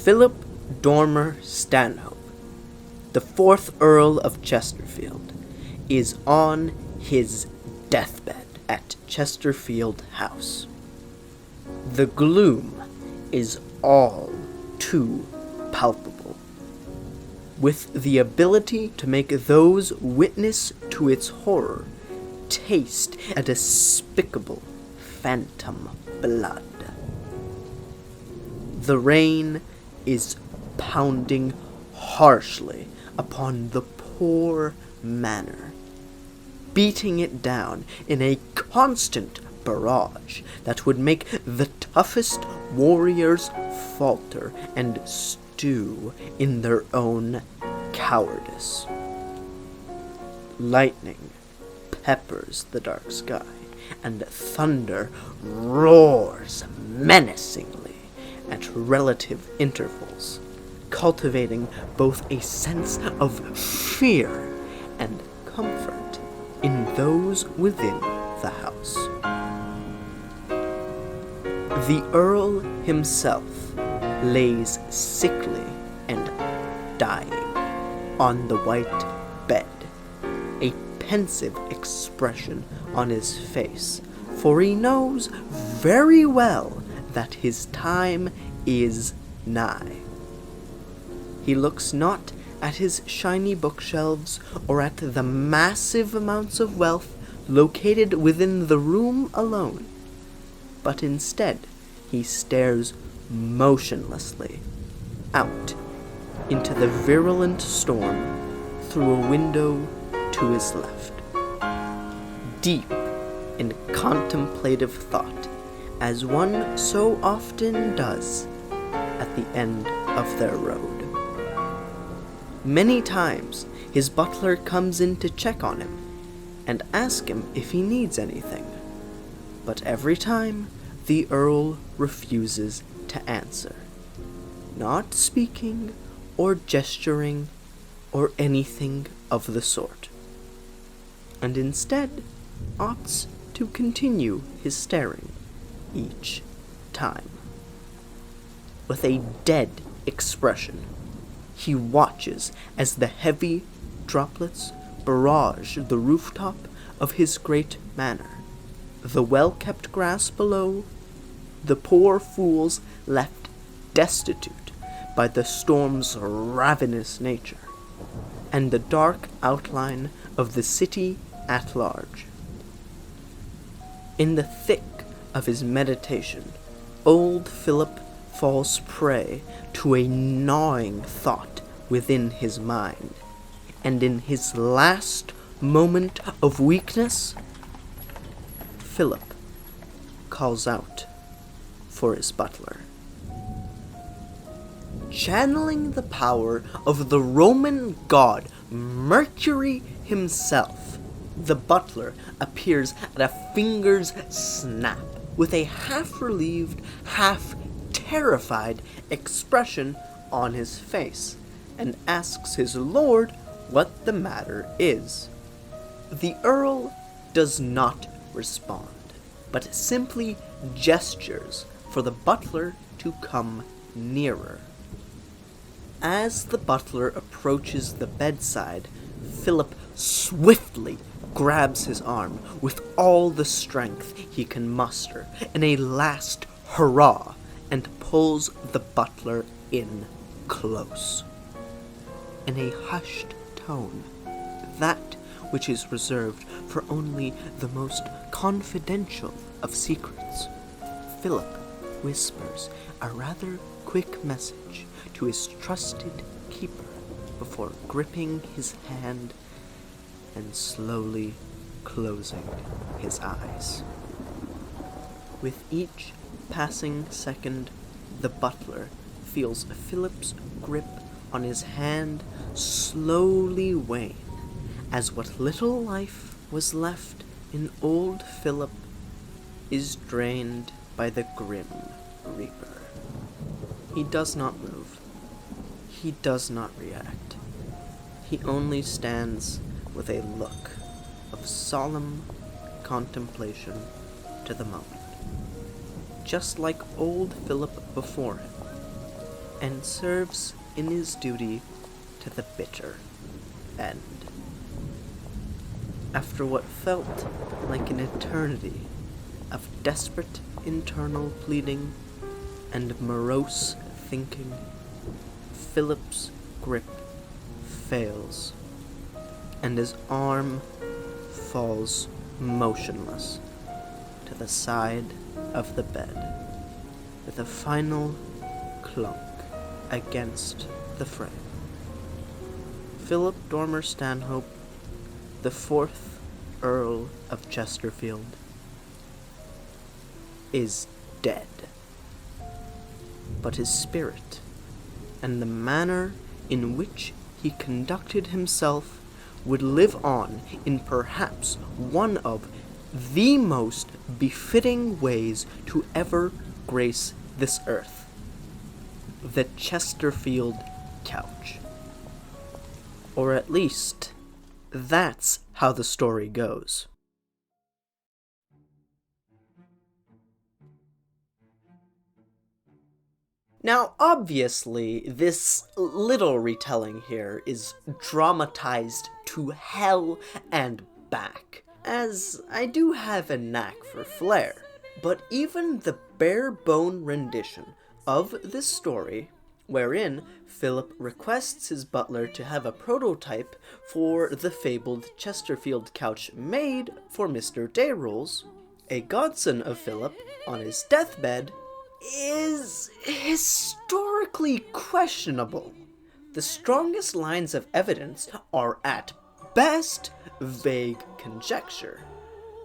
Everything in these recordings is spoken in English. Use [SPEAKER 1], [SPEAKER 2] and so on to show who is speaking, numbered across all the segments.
[SPEAKER 1] Philip Dormer Stanhope, the 4th Earl of Chesterfield, is on his deathbed at Chesterfield House. The gloom is all too palpable, with the ability to make those witness to its horror taste a despicable phantom blood. The rain is pounding harshly upon the poor manor, beating it down in a constant barrage that would make the toughest warriors falter and stew in their own cowardice. Lightning peppers the dark sky, and thunder roars menacingly at relative intervals, cultivating both a sense of fear and comfort in those within the house. The Earl himself lays sickly and dying on the white bed, a pensive expression on his face, for he knows very well that his time is nigh. He looks not at his shiny bookshelves or at the massive amounts of wealth located within the room alone, but instead he stares motionlessly out into the virulent storm through a window to his left, deep in contemplative thought, as one so often does at the end of their road. Many times his butler comes in to check on him and ask him if he needs anything, but every time the Earl refuses to answer, not speaking or gesturing or anything of the sort, and instead opts to continue his staring each time. With a dead expression, he watches as the heavy droplets barrage the rooftop of his great manor, the well-kept grass below, the poor fools left destitute by the storm's ravenous nature, and the dark outline of the city at large. In the thick of his meditation, old Philip falls prey to a gnawing thought within his mind, and in his last moment of weakness, Philip calls out for his butler. Channeling the power of the Roman god Mercury himself, the butler appears at a finger's snap with a half-relieved, half-terrified expression on his face, and asks his lord what the matter is. The Earl does not respond, but simply gestures for the butler to come nearer. As the butler approaches the bedside, Philip swiftly grabs his arm with all the strength he can muster in a last hurrah and pulls the butler in close. In a hushed tone, that which is reserved for only the most confidential of secrets, Philip whispers a rather quick message to his trusted keeper before gripping his hand and slowly closing his eyes. With each passing second, the butler feels Philip's grip on his hand slowly wane, as what little life was left in old Philip is drained by the grim Reaper. He does not move. He does not react. He only stands with a look of solemn contemplation to the moment, just like old Philip before him, and serves in his duty to the bitter end. After what felt like an eternity of desperate internal pleading and morose thinking, Philip's grip fails, and his arm falls motionless to the side of the bed, with a final clunk against the frame. Philip Dormer Stanhope, the 4th Earl of Chesterfield, is dead. But his spirit, and the manner in which he conducted himself, would live on in perhaps one of the most befitting ways to ever grace this earth: the Chesterfield couch. Or at least, that's how the story goes. Now, obviously, this little retelling here is dramatized to hell and back, as I do have a knack for flair. But even the bare-bone rendition of this story, wherein Philip requests his butler to have a prototype for the fabled Chesterfield couch made for Mr. Dayrules, a godson of Philip, on his deathbed, is historically questionable. The strongest lines of evidence are at best vague conjecture.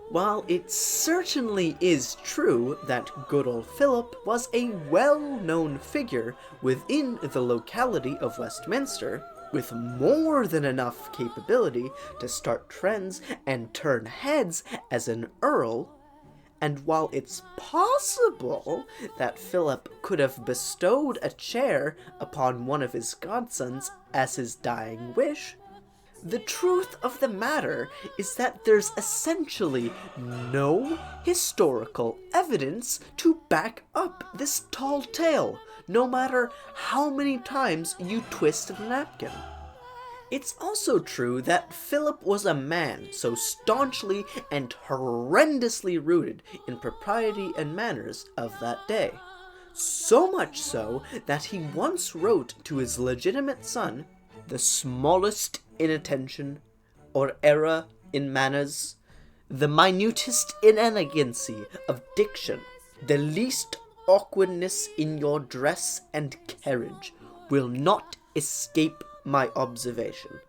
[SPEAKER 1] While it certainly is true that good old Philip was a well-known figure within the locality of Westminster, with more than enough capability to start trends and turn heads as an earl, and while it's possible that Philip could have bestowed a chair upon one of his godsons as his dying wish, the truth of the matter is that there's essentially no historical evidence to back up this tall tale, no matter how many times you twist the napkin. It's also true that Philip was a man so staunchly and horrendously rooted in propriety and manners of that day. So much so that he once wrote to his legitimate son, "The smallest inattention or error in manners, the minutest inelegancy of diction, the least awkwardness in your dress and carriage will not escape my observation."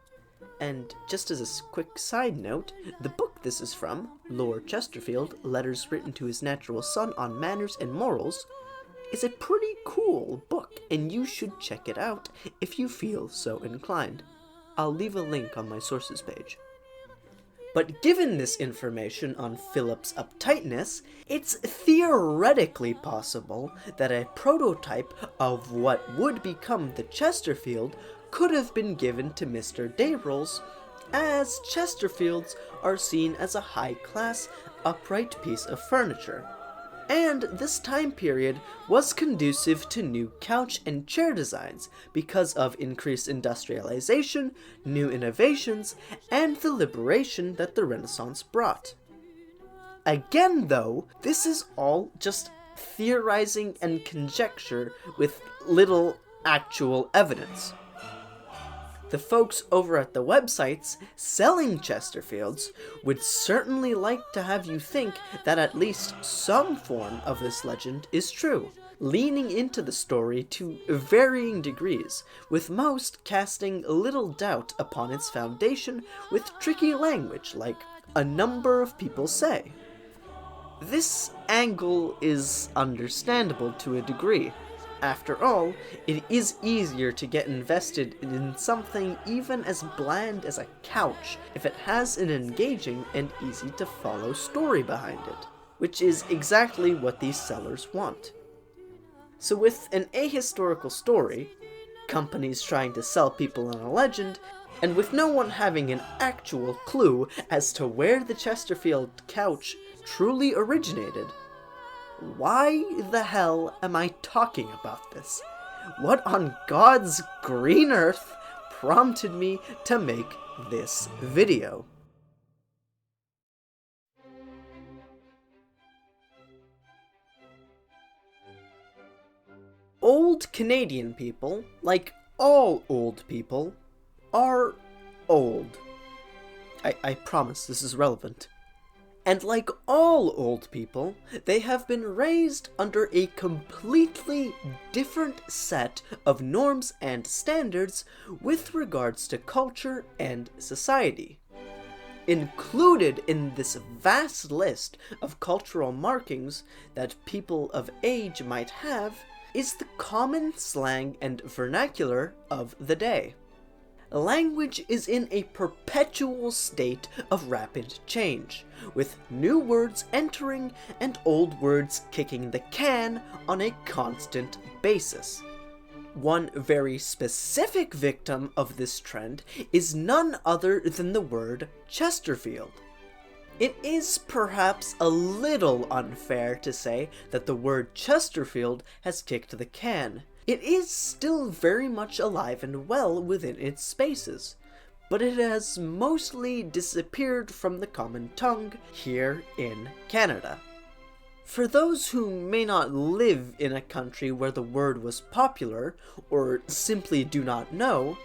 [SPEAKER 1] And just as a quick side note, the book this is from, Lord Chesterfield, Letters Written to His Natural Son on Manners and Morals, is a pretty cool book, and you should check it out if you feel so inclined. I'll leave a link on my sources page. But given this information on Philip's uptightness, it's theoretically possible that a prototype of what would become the Chesterfield could have been given to Mr. Dayrules, as Chesterfields are seen as a high-class, upright piece of furniture. And this time period was conducive to new couch and chair designs because of increased industrialization, new innovations, and the liberation that the Renaissance brought. Again, though, this is all just theorizing and conjecture with little actual evidence. The folks over at the websites selling Chesterfields would certainly like to have you think that at least some form of this legend is true, leaning into the story to varying degrees, with most casting little doubt upon its foundation with tricky language like "a number of people say." This angle is understandable to a degree. After all, it is easier to get invested in something even as bland as a couch if it has an engaging and easy-to-follow story behind it, which is exactly what these sellers want. So with an ahistorical story, companies trying to sell people on a legend, and with no one having an actual clue as to where the Chesterfield couch truly originated, why the hell am I talking about this? what on God's green earth prompted me to make this video. Old Canadian people, like all old people, are old. I promise this is relevant. And like all old people, they have been raised under a completely different set of norms and standards with regards to culture and society. Included in this vast list of cultural markings that people of age might have is the common slang and vernacular of the day. Language is in a perpetual state of rapid change, with new words entering and old words kicking the can on a constant basis. One very specific victim of this trend is none other than the word Chesterfield. It is perhaps a little unfair to say that the word Chesterfield has kicked the can. It is still very much alive and well within its spaces, but it has mostly disappeared from the common tongue here in Canada. For those who may not live in a country where the word was popular, or simply do not know,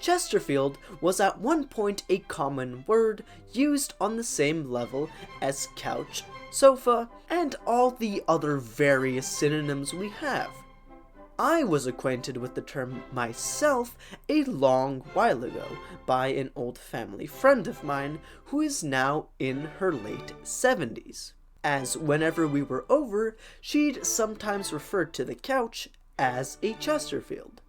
[SPEAKER 1] Chesterfield was at one point a common word used on the same level as couch, sofa, and all the other various synonyms we have. I was acquainted with the term myself a long while ago by an old family friend of mine who is now in her late 70s, as whenever we were over, she'd sometimes refer to the couch as a Chesterfield.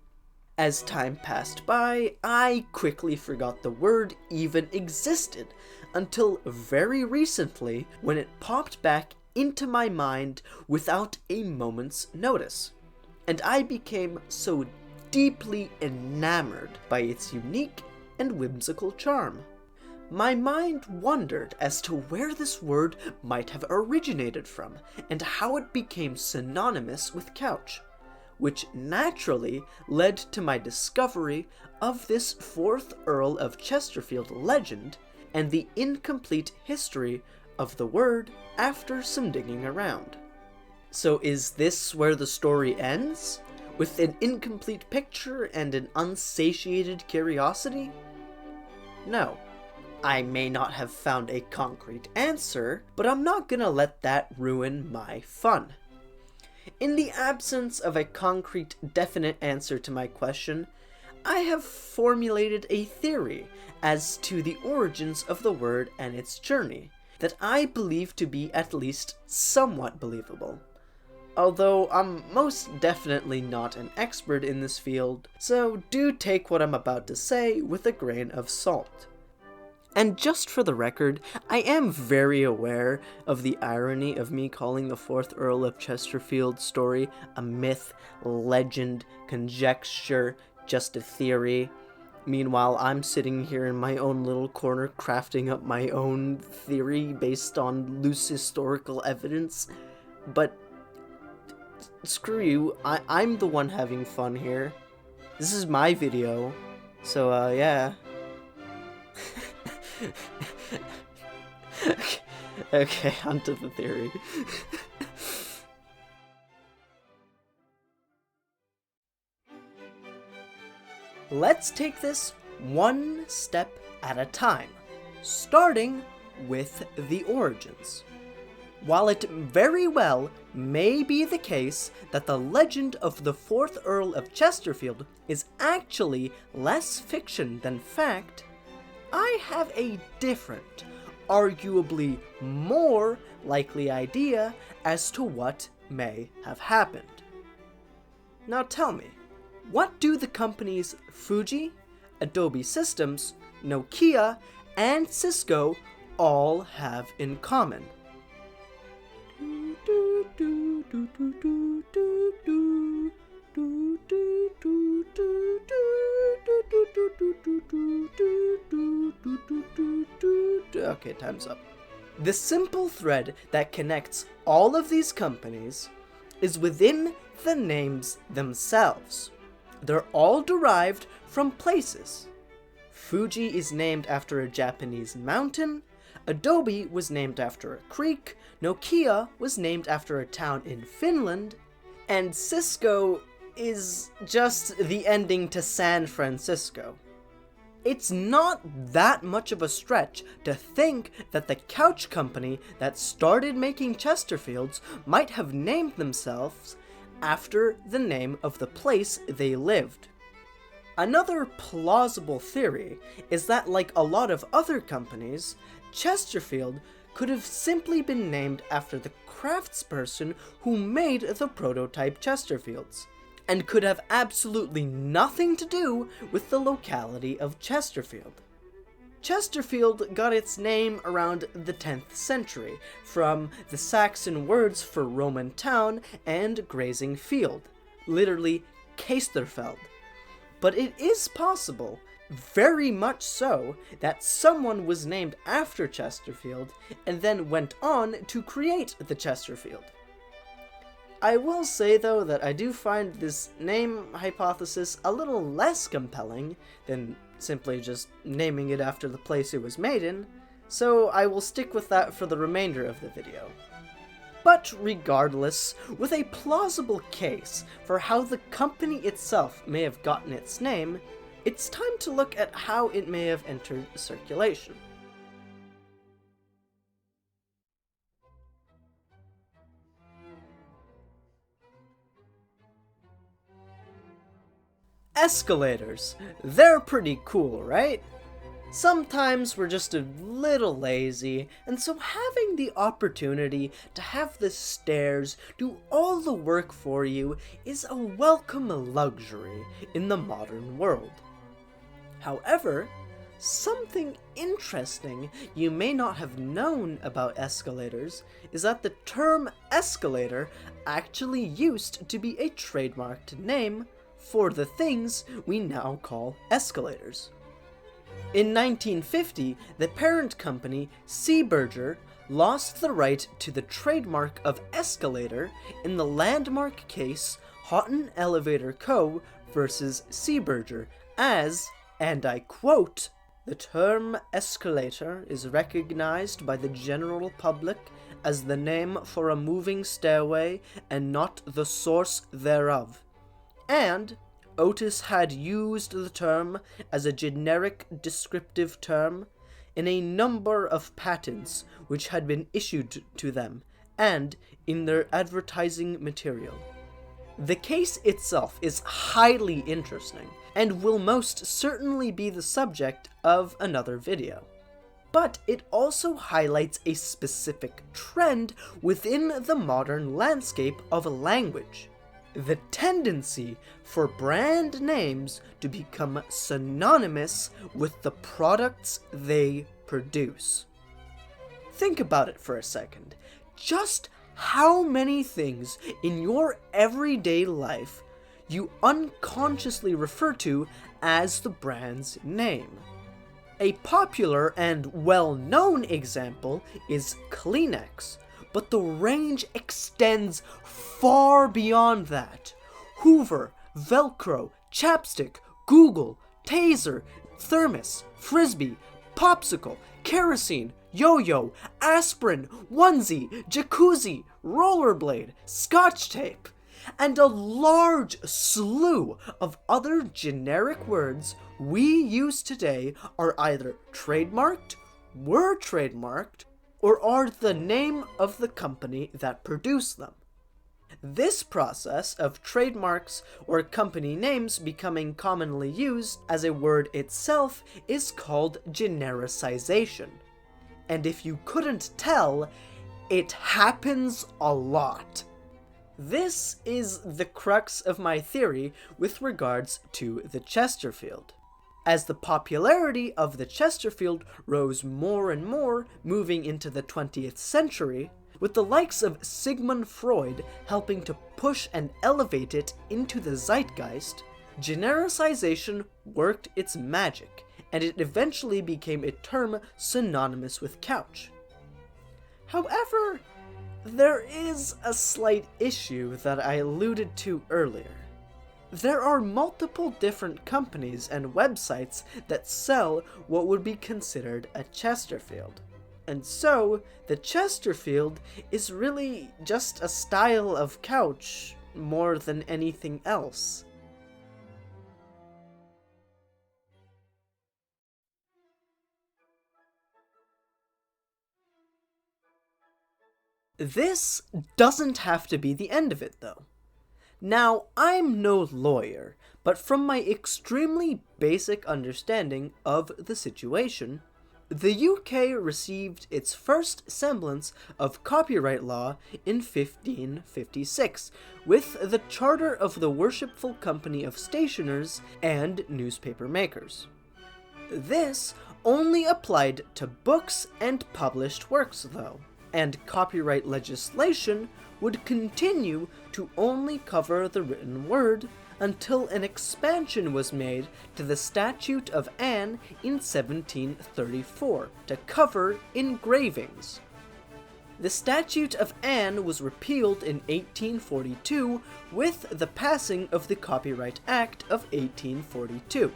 [SPEAKER 1] As time passed by, I quickly forgot the word even existed, until very recently when it popped back into my mind without a moment's notice. And I became so deeply enamored by its unique and whimsical charm. My mind wandered as to where this word might have originated from, and how it became synonymous with couch, which naturally led to my discovery of this 4th Earl of Chesterfield legend, and the incomplete history of the word after some digging around. So is this where the story ends? With an incomplete picture and an unsatiated curiosity? No. I may not have found a concrete answer, but I'm not gonna let that ruin my fun. In the absence of a concrete, definite answer to my question, I have formulated a theory as to the origins of the word and its journey that I believe to be at least somewhat believable. Although I'm most definitely not an expert in this field, so do take what I'm about to say with a grain of salt. And just for the record, I am very aware of the irony of me calling the 4th Earl of Chesterfield story a myth, legend, conjecture, just a theory. Meanwhile, I'm sitting here in my own little corner crafting up my own theory based on loose historical evidence. But screw you, I'm the one having fun here. This is my video, so yeah. Okay, onto the theory. Let's take this one step at a time, starting with the origins. While it very well may be the case that the legend of the 4th Earl of Chesterfield is actually less fiction than fact, I have a different, arguably more likely idea as to what may have happened. Now tell me, what do the companies Fuji, Adobe Systems, Nokia, and Cisco all have in common? Okay, time's up. The simple thread that connects all of these companies, is within the names themselves. They're all derived from places. Fuji is named after a Japanese mountain, Adobe was named after a creek, Nokia was named after a town in Finland, and Cisco is just the ending to San Francisco. It's not that much of a stretch to think that the couch company that started making Chesterfields might have named themselves after the name of the place they lived. Another plausible theory is that, like a lot of other companies, Chesterfield could have simply been named after the craftsperson who made the prototype Chesterfields, and could have absolutely nothing to do with the locality of Chesterfield. Chesterfield got its name around the 10th century, from the Saxon words for Roman town and grazing field, literally Casterfeld. But it is possible, very much so, that someone was named after Chesterfield and then went on to create the Chesterfield. I will say, though, that I do find this name hypothesis a little less compelling than simply just naming it after the place it was made in, so I will stick with that for the remainder of the video. But regardless, with a plausible case for how the company itself may have gotten its name, it's time to look at how it may have entered circulation. Escalators. They're pretty cool, right? Sometimes we're just a little lazy, and so having the opportunity to have the stairs do all the work for you is a welcome luxury in the modern world. However, something interesting you may not have known about escalators is that the term escalator actually used to be a trademarked name for the things we now call escalators. In 1950, the parent company, Seeberger, lost the right to the trademark of escalator in the landmark case Houghton Elevator Co. versus Seeberger as, and I quote, "The term escalator is recognized by the general public as the name for a moving stairway and not the source thereof. And Otis had used the term as a generic descriptive term in a number of patents which had been issued to them, and in their advertising material." The case itself is highly interesting, and will most certainly be the subject of another video. But it also highlights a specific trend within the modern landscape of language: the tendency for brand names to become synonymous with the products they produce. Think about it for a second. Just how many things in your everyday life you unconsciously refer to as the brand's name? A popular and well-known example is Kleenex, but the range extends far beyond that. Hoover, Velcro, Chapstick, Google, Taser, Thermos, Frisbee, Popsicle, Kerosene, Yo-Yo, Aspirin, Onesie, Jacuzzi, Rollerblade, Scotch Tape, and a large slew of other generic words we use today are either trademarked, were trademarked, or are the name of the company that produced them. This process of trademarks or company names becoming commonly used as a word itself is called genericization. And if you couldn't tell, it happens a lot. This is the crux of my theory with regards to the Chesterfield. As the popularity of the Chesterfield rose more and more moving into the 20th century, with the likes of Sigmund Freud helping to push and elevate it into the zeitgeist, genericization worked its magic, and it eventually became a term synonymous with couch. However, There is a slight issue that I alluded to earlier. There are multiple different companies and websites that sell what would be considered a Chesterfield. And so, the Chesterfield is really just a style of couch more than anything else. This doesn't have to be the end of it, though. Now, I'm no lawyer, but from my extremely basic understanding of the situation, the UK received its first semblance of copyright law in 1556, with the Charter of the Worshipful Company of Stationers and Newspaper Makers. This only applied to books and published works, though, and copyright legislation would continue to only cover the written word until an expansion was made to the Statute of Anne in 1734 to cover engravings. The Statute of Anne was repealed in 1842 with the passing of the Copyright Act of 1842.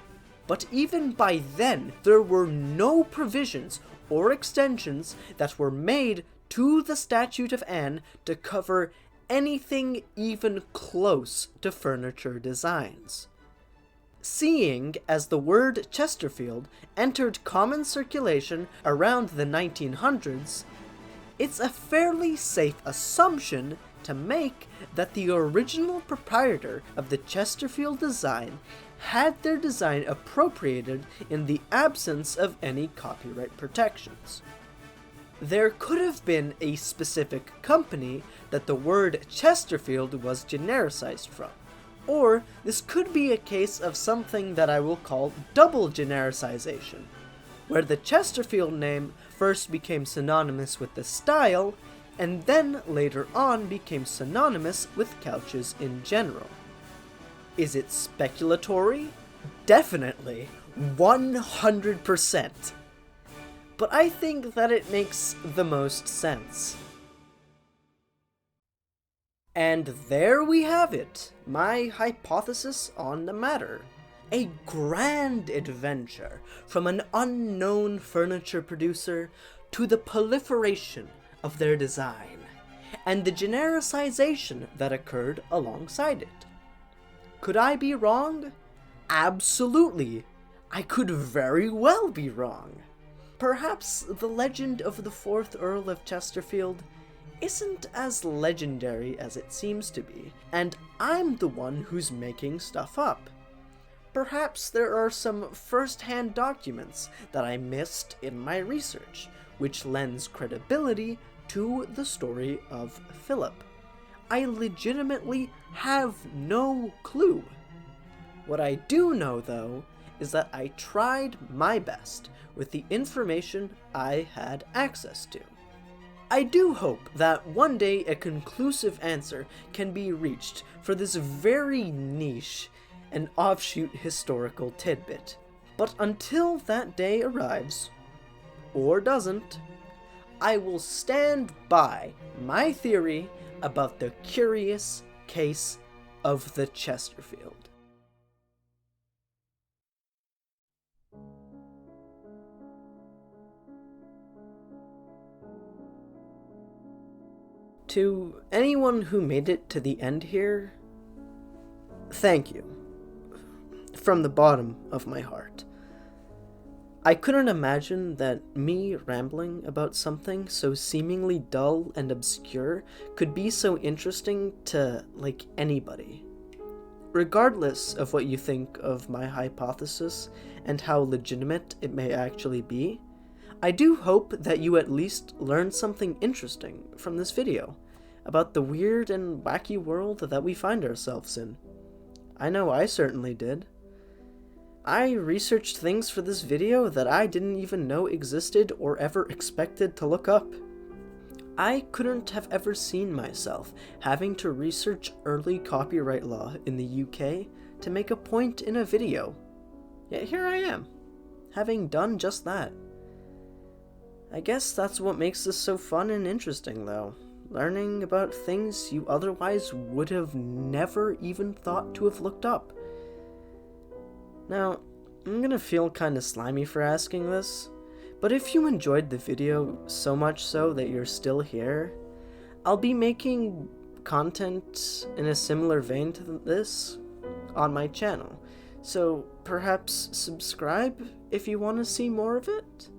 [SPEAKER 1] But even by then, there were no provisions or extensions that were made to the Statute of Anne to cover anything even close to furniture designs. Seeing as the word Chesterfield entered common circulation around the 1900s, it's a fairly safe assumption to make that the original proprietor of the Chesterfield design had their design appropriated in the absence of any copyright protections. There could have been a specific company that the word Chesterfield was genericized from, or this could be a case of something that I will call double genericization, where the Chesterfield name first became synonymous with the style, and then later on became synonymous with couches in general. Is it speculatory? Definitely. 100%. But I think that it makes the most sense. And there we have it, my hypothesis on the matter. A grand adventure from an unknown furniture producer to the proliferation of their design, and the genericization that occurred alongside it. Could I be wrong? Absolutely. I could very well be wrong. Perhaps the legend of the 4th Earl of Chesterfield isn't as legendary as it seems to be, and I'm the one who's making stuff up. Perhaps there are some first-hand documents that I missed in my research, which lends credibility to the story of Philip. I legitimately have no clue. What I do know, though, is that I tried my best with the information I had access to. I do hope that one day a conclusive answer can be reached for this very niche and offshoot historical tidbit. But until that day arrives, or doesn't, I will stand by my theory about the curious case of the Chesterfield. To anyone who made it to the end here, thank you. From the bottom of my heart. I couldn't imagine that me rambling about something so seemingly dull and obscure could be so interesting to, anybody. Regardless of what you think of my hypothesis and how legitimate it may actually be, I do hope that you at least learned something interesting from this video about the weird and wacky world that we find ourselves in. I know I certainly did. I researched things for this video that I didn't even know existed or ever expected to look up. I couldn't have ever seen myself having to research early copyright law in the UK to make a point in a video. Yet here I am, having done just that. I guess that's what makes this so fun and interesting, though. learning about things you otherwise would have never even thought to have looked up. Now, I'm gonna feel kinda slimy for asking this, but if you enjoyed the video so much so that you're still here, I'll be making content in a similar vein to this on my channel, so perhaps subscribe if you want to see more of it.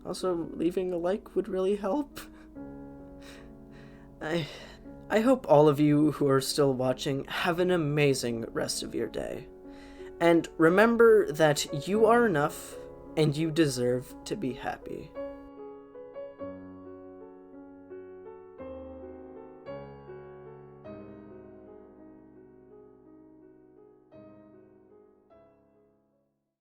[SPEAKER 1] Also, leaving a like would really help. I hope all of you who are still watching have an amazing rest of your day. And remember that you are enough and you deserve to be happy.